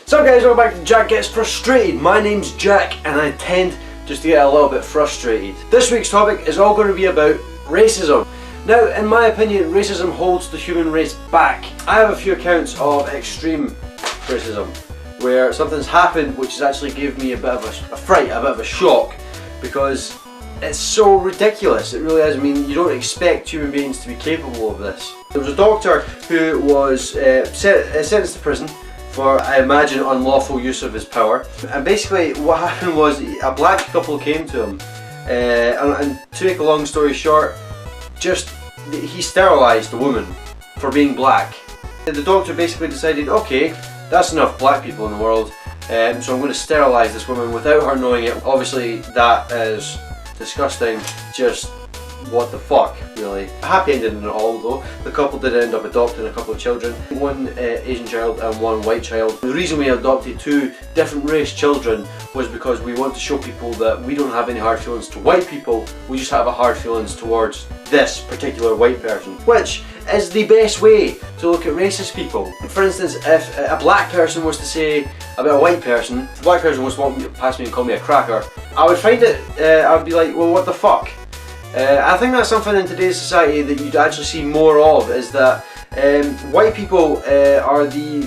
So guys, welcome back to Jack Gets Frustrated. My name's Jack and I tend just to get a little bit frustrated. This week's topic is all going to be about racism. Now, in my opinion, racism holds the human race back. I have a few accounts of extreme racism, where something's happened which has actually given me a bit of a fright, a bit of a shock, because it's so ridiculous. It really is. I mean, you don't expect human beings to be capable of this. There was a doctor who was sentenced to prison for, I imagine, unlawful use of his power. And basically what happened was a black couple came to him, and to make a long story short, he sterilised the woman for being black. The doctor basically decided, okay, that's enough black people in the world, so I'm going to sterilise this woman without her knowing it. Obviously that is disgusting, just what the fuck, really. A happy ending in it all though. The couple did end up adopting a couple of children, one Asian child and one white child. The reason we adopted two different race children was because we want to show people that we don't have any hard feelings to white people, we just have a hard feelings towards this particular white person, which is the best way to look at racist people. For instance, if a black person was to say about a white person, if a black person was to walk past me and call me a cracker, I would find it, I'd be like, well, what the fuck? I think that's something in today's society that you'd actually see more of, is that white people are the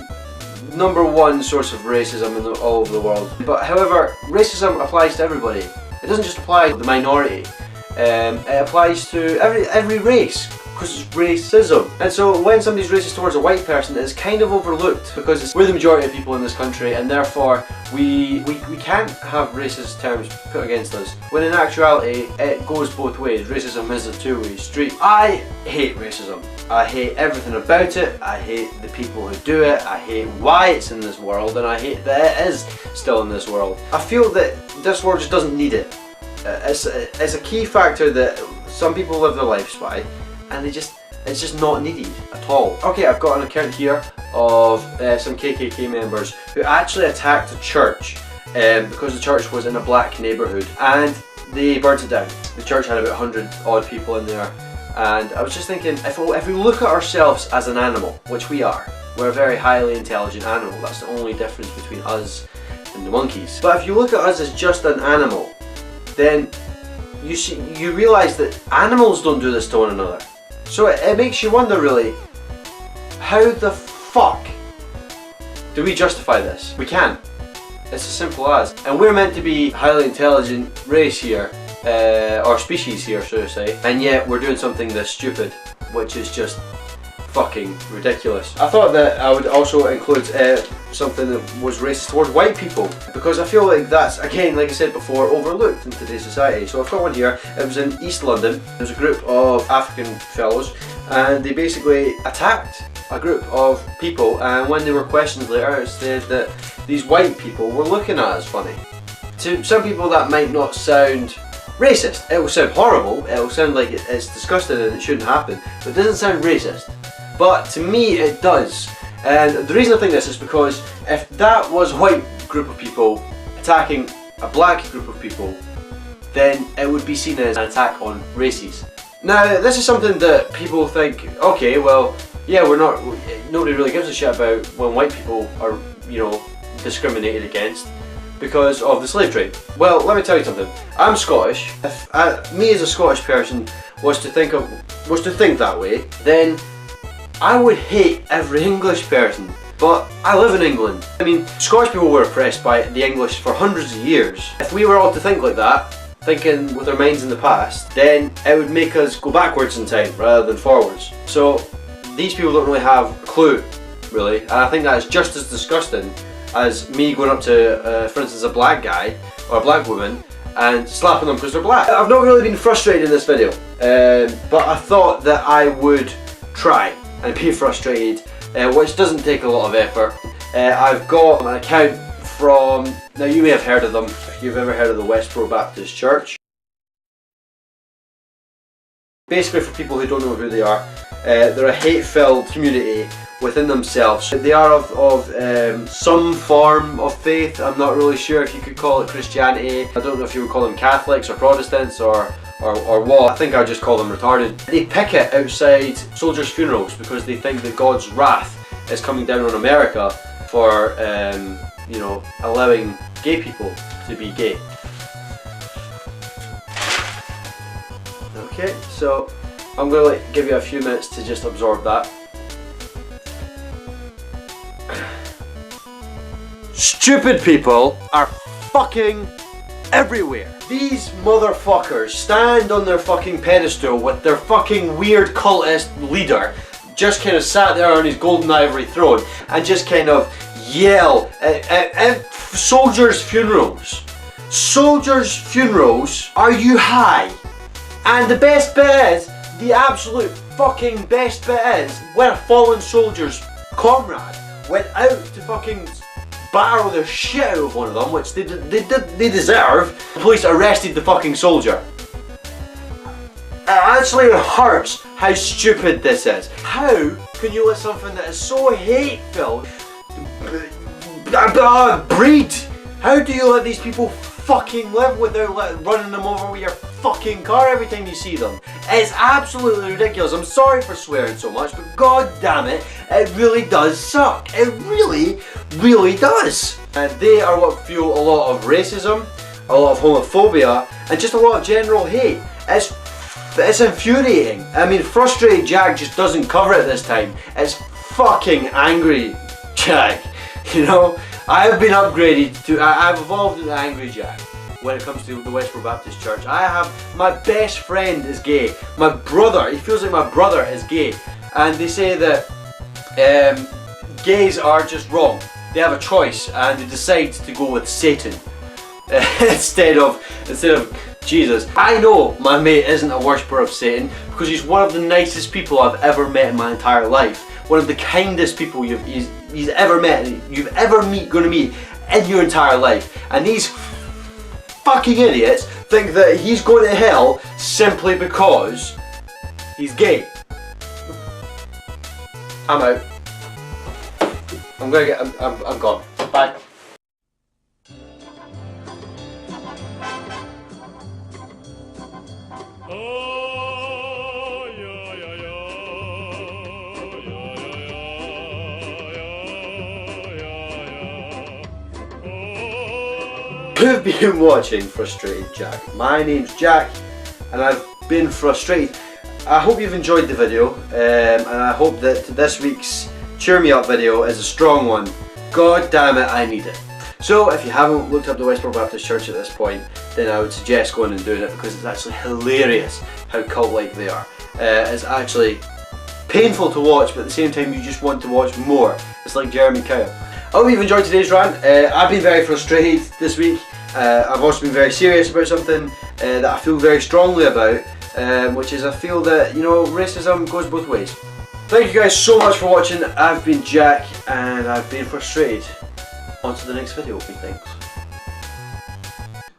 #1 source of racism all over the world. But however, racism applies to everybody. It doesn't just apply to the minority. It applies to every race, because it's racism. And so when somebody's racist towards a white person, it's kind of overlooked because we're the majority of people in this country, and therefore we can't have racist terms put against us, when in actuality it goes both ways. Racism is a two-way street. I hate racism. I hate everything about it. I hate the people who do it. I hate why it's in this world, and I hate that it is still in this world. I feel that this world just doesn't need it. It's a key factor that some people live their lives by, and it's just not needed at all. Okay, I've got an account here of some KKK members who actually attacked a church because the church was in a black neighbourhood, and they burnt it down. The church had about 100 odd people in there, and I was just thinking, if we look at ourselves as an animal, which we are, we're a very highly intelligent animal. That's the only difference between us and the monkeys. But if you look at us as just an animal, then you realise that animals don't do this to one another. So it makes you wonder, really, how the fuck do we justify this? We can't. It's as simple as. And we're meant to be a highly intelligent race here, or species here, should I say, and yet we're doing something this stupid, which is just fucking ridiculous. I thought that I would also include something that was racist towards white people, because I feel like that's, again, like I said before, overlooked in today's society. So I've got one here. It was in East London. There was a group of African fellows, and they basically attacked a group of people, and when they were questioned later, it said that these white people were looking at us funny. To some people that might not sound racist. It will sound horrible, it will sound like it's disgusting and it shouldn't happen, but it doesn't sound racist. But to me it does. And the reason I think this is because if that was a white group of people attacking a black group of people, then it would be seen as an attack on races. Now, this is something that people think, okay, well, yeah, nobody really gives a shit about when white people are, discriminated against because of the slave trade. Well, let me tell you something. I'm Scottish. If me as a Scottish person was to think that way, then I would hate every English person. But I live in England. I mean, Scottish people were oppressed by the English for hundreds of years. If we were all to think like that, thinking with our minds in the past, then it would make us go backwards in time rather than forwards. So these people don't really have a clue, really. And I think that is just as disgusting as me going up to, for instance, a black guy or a black woman and slapping them because they're black. I've not really been frustrated in this video, but I thought that I would try and be frustrated, which doesn't take a lot of effort. I've got an account from, now you may have heard of them if you've ever heard of the Westboro Baptist Church. Basically, for people who don't know who they are, they're a hate-filled community within themselves. They are of some form of faith. I'm not really sure if you could call it Christianity. I don't know if you would call them Catholics or Protestants or what. I think I just call them retarded. They picket outside soldiers' funerals because they think that God's wrath is coming down on America for you know, allowing gay people to be gay. Okay, so I'm going to give you a few minutes to just absorb that. Stupid people are fucking everywhere. These motherfuckers stand on their fucking pedestal with their fucking weird cultist leader just kind of sat there on his golden ivory throne and just kind of yell at soldiers' funerals. Soldiers' funerals, are you high? And the best bit is, the absolute fucking best bit is, when a fallen soldier's comrade went out to fucking batter the shit out of one of them, which they deserve. The police arrested the fucking soldier. It actually hurts how stupid this is. How can you let something that is so hate-filled breed? How do you let these people fucking live without running them over with your fucking car every time you see them? It's absolutely ridiculous. I'm sorry for swearing so much, but god damn it, it really does suck. It really, really does. And they are what fuel a lot of racism, a lot of homophobia, and just a lot of general hate. It's infuriating. I mean, frustrated Jack just doesn't cover it this time. It's fucking angry Jack. You know, I have been upgraded to, I've evolved into Angry Jack when it comes to the Westboro Baptist Church. My best friend is gay. My brother, he feels like my brother is gay. And they say that gays are just wrong. They have a choice and they decide to go with Satan instead of Jesus. I know my mate isn't a worshipper of Satan because he's one of the nicest people I've ever met in my entire life. One of the kindest people he's ever met, gonna meet in your entire life. And these fucking idiots think that he's going to hell simply because he's gay. I'm out. I'm gone. Bye. You've been watching Frustrated Jack. My name's Jack and I've been frustrated. I hope you've enjoyed the video and I hope that this week's Cheer Me Up video is a strong one. God damn it, I need it. So if you haven't looked up the Westboro Baptist Church at this point, then I would suggest going and doing it because it's actually hilarious how cult-like they are. It's actually painful to watch, but at the same time you just want to watch more. It's like Jeremy Kyle. I hope you've enjoyed today's rant. I've been very frustrated this week. I've also been very serious about something that I feel very strongly about, which is I feel that, you know, racism goes both ways. Thank you guys so much for watching. I've been Jack and I've been frustrated. On to the next video, big thanks.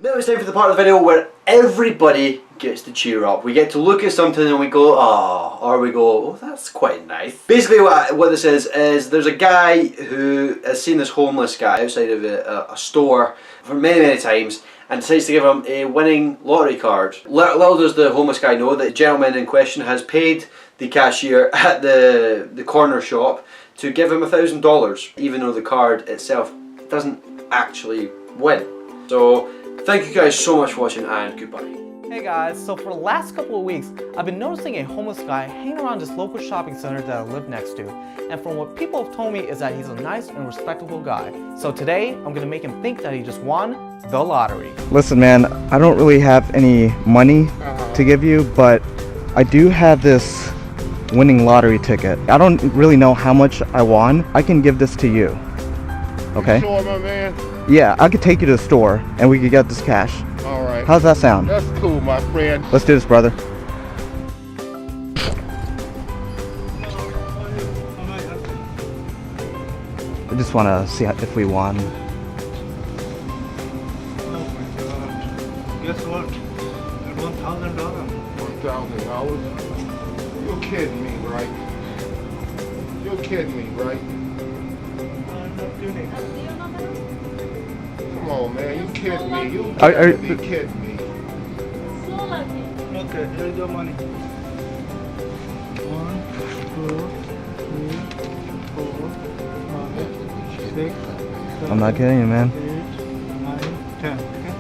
Now it's time for the part of the video where everybody gets to cheer up. We get to look at something and we go, ah, or we go, oh, that's quite nice. Basically what this is there's a guy who has seen this homeless guy outside of a store for many times and decides to give him a winning lottery card. Little does the homeless guy know that the gentleman in question has paid the cashier at the corner shop to give him $1,000, even though the card itself doesn't actually win. So thank you guys so much for watching and goodbye. Hey guys, so for the last couple of weeks, I've been noticing a homeless guy hanging around this local shopping center that I live next to. And from what people have told me is that he's a nice and respectable guy. So today, I'm gonna make him think that he just won the lottery. Listen man, I don't really have any money to give you, but I do have this winning lottery ticket. I don't really know how much I won. I can give this to you. Okay? You sure, my man? Yeah, I could take you to the store and we could get this cash. All right. How's that sound? That's cool, my friend. Let's do this, brother. I just want to see if we won. Guess what? $1,000. $1,000? You're kidding me, right? You're kidding me, right? I'm not kidding. Come on, man. You kidding me? You Are kidding me? Okay, here's your money. 1, 2, 3, 4, 5, 6, 6, I'm not kidding you, man. 8, 9, 10. Okay?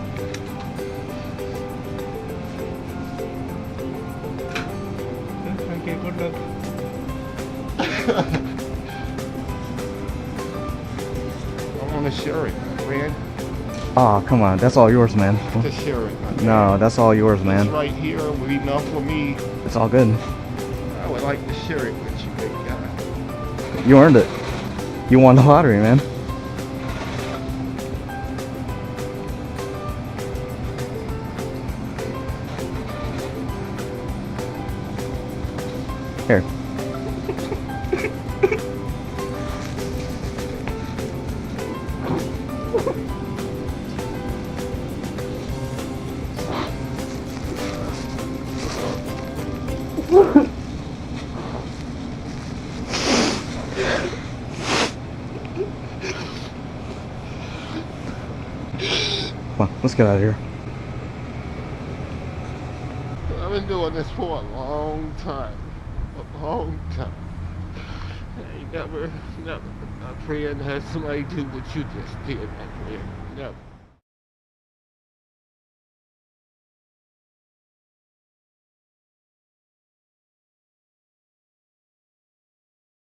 Okay, good luck. I want to share it, my friend. Oh, come on. That's all yours, man. Just share it, my friend. No, that's all yours, This man. right here will be enough for me. It's all good. I would like to share it with you, big guy. You earned it. You won the lottery, man. Here. Come on, let's get out of here. I've been doing this for a long time. A long time. I never, my friend, had somebody do what you just did, my friend. Never.